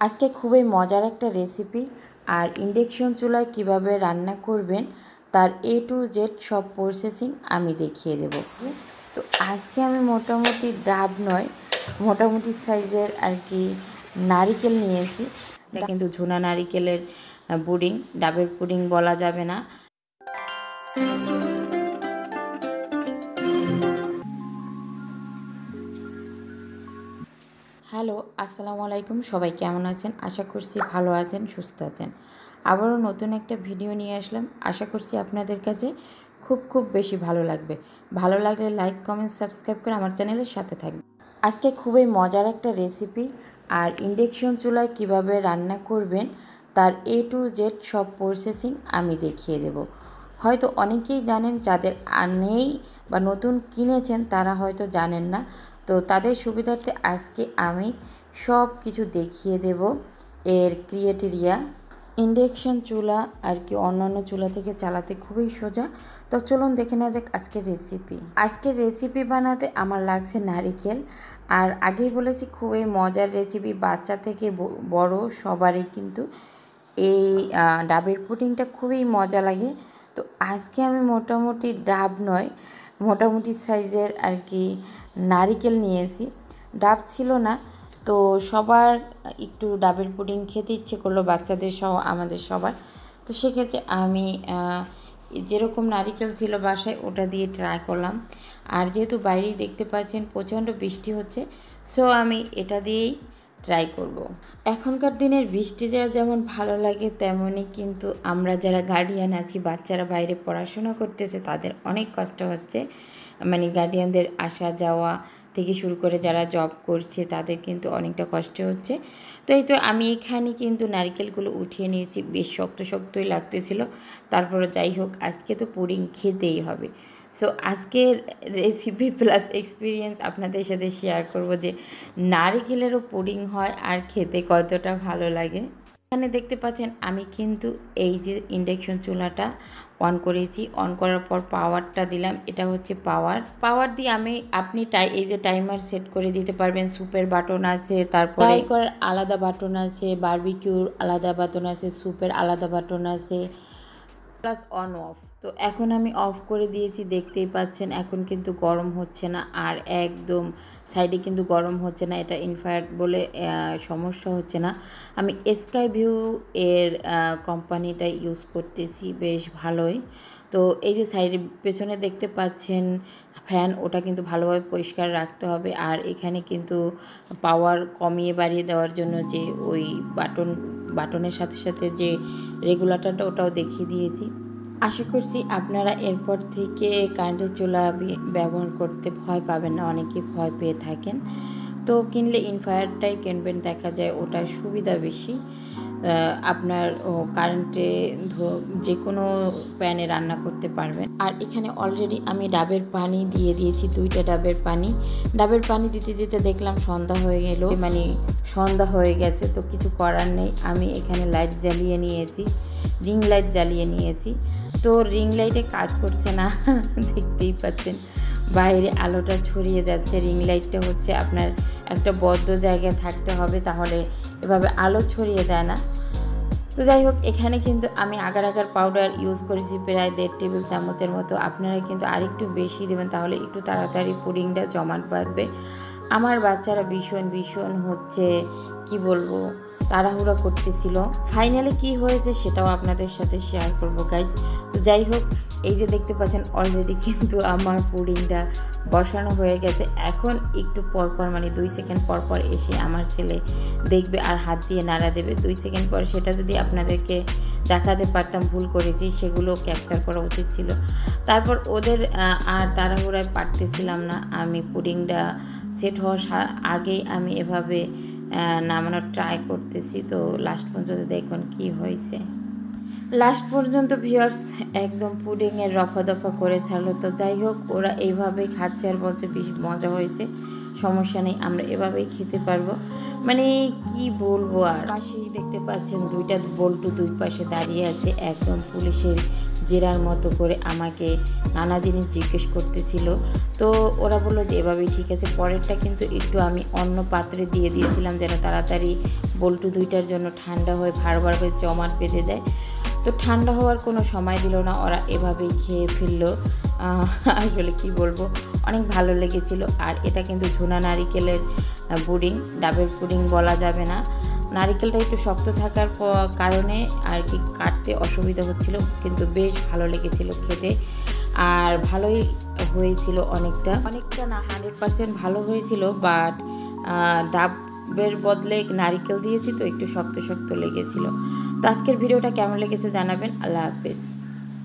আজকে খুবই মজার একটা রেসিপি আর ইন্ডাকশন চুলায় কিভাবে রান্না করবেন তার A to Z সব প্রসেসিং আমি দেখিয়ে দেব। তো আজকে আমি মোটামুটি ডাব নয়, মোটামুটি সাইজের আর কি নারিকেল নিয়েছি। এটা কিন্তু ঝুনা নারিকেলের পুডিং, ডাবের পুডিং বলা যাবে না। হ্যালো, আসসালামু আলাইকুম। সবাই কেমন আছেন? আশা করছি ভালো আছেন, সুস্থ আছেন। আবারও নতুন একটা ভিডিও নিয়ে আসলাম। আশা করছি আপনাদের কাছে খুব বেশি ভালো লাগবে। ভালো লাগলে লাইক, কমেন্ট, সাবস্ক্রাইব করে আমার চ্যানেলের সাথে থাকবে। আজকে খুবই মজার একটা রেসিপি আর ইন্ডাকশন চুলায় কিভাবে রান্না করবেন তার A to Z সব প্রসেসিং আমি দেখিয়ে দেব। হয়তো অনেকেই জানেন, যাদের নেই বা নতুন কিনেছেন তারা হয়তো জানেন না। তো তাদের সুবিধার্থে আজকে আমি সব কিছু দেখিয়ে দেব। এর ক্রাইটেরিয়া, ইন্ডাকশন চুলা আর কি অন্যান্য চুলা থেকে চালাতে খুবই সোজা। তো চলুন দেখে নেওয়া যাক আজকের রেসিপি। আজকের রেসিপি বানাতে আমার লাগছে নারিকেল। আর আগেই বলেছি খুবই মজার রেসিপি, বাচ্চা থেকে বড় সবারই কিন্তু এই ডাবের পুডিংটা খুবই মজা লাগে। তো আজকে আমি মোটামুটি ডাব নয়, মোটামুটি সাইজের আর কি নারিকেল নিয়েছি। ডাব ছিল না, তো সবার একটু ডাবের পুডিং খেতে ইচ্ছে করলো, বাচ্চাদের সহ আমাদের সবার। তো সেক্ষেত্রে আমি যেরকম নারিকেল ছিল বাসায় ওটা দিয়ে ট্রাই করলাম। আর যেহেতু বাইরেই দেখতে পাচ্ছেন প্রচণ্ড বৃষ্টি হচ্ছে, সো আমি এটা দিয়েই ট্রাই করব। এখনকার দিনের বৃষ্টি যেমন ভালো লাগে, তেমনই কিন্তু আমরা যারা গার্ডিয়ান আছি, বাচ্চারা বাইরে পড়াশোনা করতেছে, তাদের অনেক কষ্ট হচ্ছে। মানে গার্ডিয়ানদের আসা যাওয়া থেকে শুরু করে যারা জব করছে তাদের কিন্তু অনেকটা কষ্ট হচ্ছে। তো এই তো আমি এখানে কিন্তু নারকেলগুলো উঠিয়ে নিয়েছি। বেশ শক্তই লাগতেছিল, তারপরে যাই হোক আজকে তো পুডিং খেতেই হবে। সো আজকের রেসিপি প্লাস এক্সপিরিয়েন্স আপনাদের সাথে শেয়ার করব যে নারকেলেরও পুডিং হয় আর খেতে কতটা ভালো লাগে। এখানে দেখতে পাচ্ছেন আমি কিন্তু এই যে ইন্ডাকশন চুলাটা অন করেছি। অন করার পর পাওয়ারটা দিলাম, এটা হচ্ছে পাওয়ার দিয়ে আপনি এই যে টাইমার সেট করে দিতে পারবেন। স্যুপের বাটন আছে, তারপরে ফ্রাই করার আলাদা বাটন আছে, বারবিকিউর আলাদা বাটন আছে, স্যুপের আলাদা বাটন আছে, প্লাস অন অফ। তো এখন আমি অফ করে দিয়েছি, দেখতেই পাচ্ছেন এখন কিন্তু গরম হচ্ছে না, আর একদম সাইডে কিন্তু গরম হচ্ছে না। এটা ইনফ্রারেড বলে সমস্যা হচ্ছে না। আমি স্কাই ভিউ এর কোম্পানিটা ইউজ করতেছি, বেশ ভালোই। তো এই যে সাইডের পেছনে দেখতে পাচ্ছেন ফ্যান, ওটা কিন্তু ভালোভাবে পরিষ্কার রাখতে হবে। আর এখানে কিন্তু পাওয়ার কমিয়ে বাড়িয়ে দেওয়ার জন্য যে ওই বাটনের সাথে সাথে যে রেগুলেটরটা, ওটাও দেখিয়ে দিয়েছি। আশা করছি আপনারা এরপর থেকে কারেন্টের চুলা ব্যবহার করতে ভয় পাবেন না, অনেকেই ভয় পেয়ে থাকেন। তো কিনলে ইনফ্রারেডটাই কিনবেন, দেখা যায় ওটার সুবিধা বেশি। আপনার কারেন্টে যে কোনো প্যানে রান্না করতে পারবেন। আর এখানে অলরেডি আমি ডাবের পানি দিয়ে দিয়েছি, 2টা ডাবের পানি দিতে দিতে দেখলাম সন্ধ্যা হয়ে গেল, মানে সন্ধ্যা হয়ে গেছে। তো কিছু করার নেই, আমি এখানে লাইট জ্বালিয়ে নিয়েছি, রিং লাইট জ্বালিয়ে নিয়েছি। তো রিং লাইটে কাজ করছে না দেখতেই পাচ্ছেন বাইরে আলোটা ছড়িয়ে যাচ্ছে। রিং লাইটটা হচ্ছে আপনার একটা বদ্ধ জায়গায় থাকতে হবে, তাহলে এভাবে আলো ছড়িয়ে যায় না। তো যাই হোক, এখানে কিন্তু আমি আগার পাউডার ইউজ করেছি প্রায় 1.5 টেবিল চামচের মতো। আপনারা কিন্তু আরেকটু বেশি দেবেন, তাহলে একটু তাড়াতাড়ি পুডিংটা জমাট বাঁধবে। আমার বাচ্চারা ভীষণ হচ্ছে কি বলবো, তাড়াহুড়া করতেছিল। ফাইনালি কি হয়েছে সেটাও আপনাদের সাথে শেয়ার করবো গাইস। তো যাই হোক, এই যে দেখতে পাচ্ছেন অলরেডি কিন্তু আমার পুডিংটা বসানো হয়ে গেছে। এখন একটু পরপর, মানে 2 সেকেন্ড পরপর এসে আমার ছেলে দেখবে আর হাত দিয়ে নাড়া দেবে। 2 সেকেন্ড পর সেটা যদি আপনাদেরকে দেখাতে পারতাম, ভুল করেছি, সেগুলো ক্যাপচার করা উচিত ছিল। তারপর ওদের আর তাড়াহুড়ায় পারতেছিলাম না, আমি পুডিংটা সেট হওয়ার আগেই আমি এভাবে নামানোর ট্রাই করতেছি। তো লাস্ট পর্যন্ত দেখুন কি হয়েছে। লাস্ট পর্যন্ত ভিউয়ার্স একদম পুডিংয়ের রফা দফা করে ছাড়লো। তো যাই হোক, ওরা এইভাবেই খাচ্ছে আর বলছে বেশ মজা হয়েছে। সমস্যা নেই, আমরা এভাবেই খেতে পারবো। মানে কি বলবো, আর পাশেই দেখতে পাচ্ছেন দুইটা বল্টু দুই পাশে দাঁড়িয়ে আছে, একদম পুলিশের জেরার মতো করে আমাকে নানা জিনিস জিজ্ঞেস করতেছিল। তো ওরা বললো যে এভাবেই ঠিক আছে। পরেরটা কিন্তু একটু আমি অন্য পাত্রে দিয়ে দিয়েছিলাম যেন তাড়াতাড়ি বল্টু দুইটার জন্য ঠান্ডা হয়ে ভারভাবে জমাট বেঁধে যায়। তো ঠান্ডা হওয়ার কোনো সময় দিল না, ওরা এভাবেই খেয়ে ফেললো। আসলে কি বলবো, অনেক ভালো লেগেছিল। আর এটা কিন্তু ঝুনা নারিকেলের পুডিং, ডাবের পুডিং বলা যাবে না। নারিকেলটা একটু শক্ত থাকার কারণে আর কি কাটতে অসুবিধা হচ্ছিল, কিন্তু বেশ ভালো লেগেছিল খেতে। আর ভালোই হয়েছিল, অনেকটা না 100% ভালো হয়েছিল, বাট ডাবের বদলে নারিকেল দিয়েছি তো একটু শক্ত শক্ত লেগেছিল। তো আজকের ভিডিওটা কেমন লেগেছে জানাবেন। আল্লাহ হাফেজ।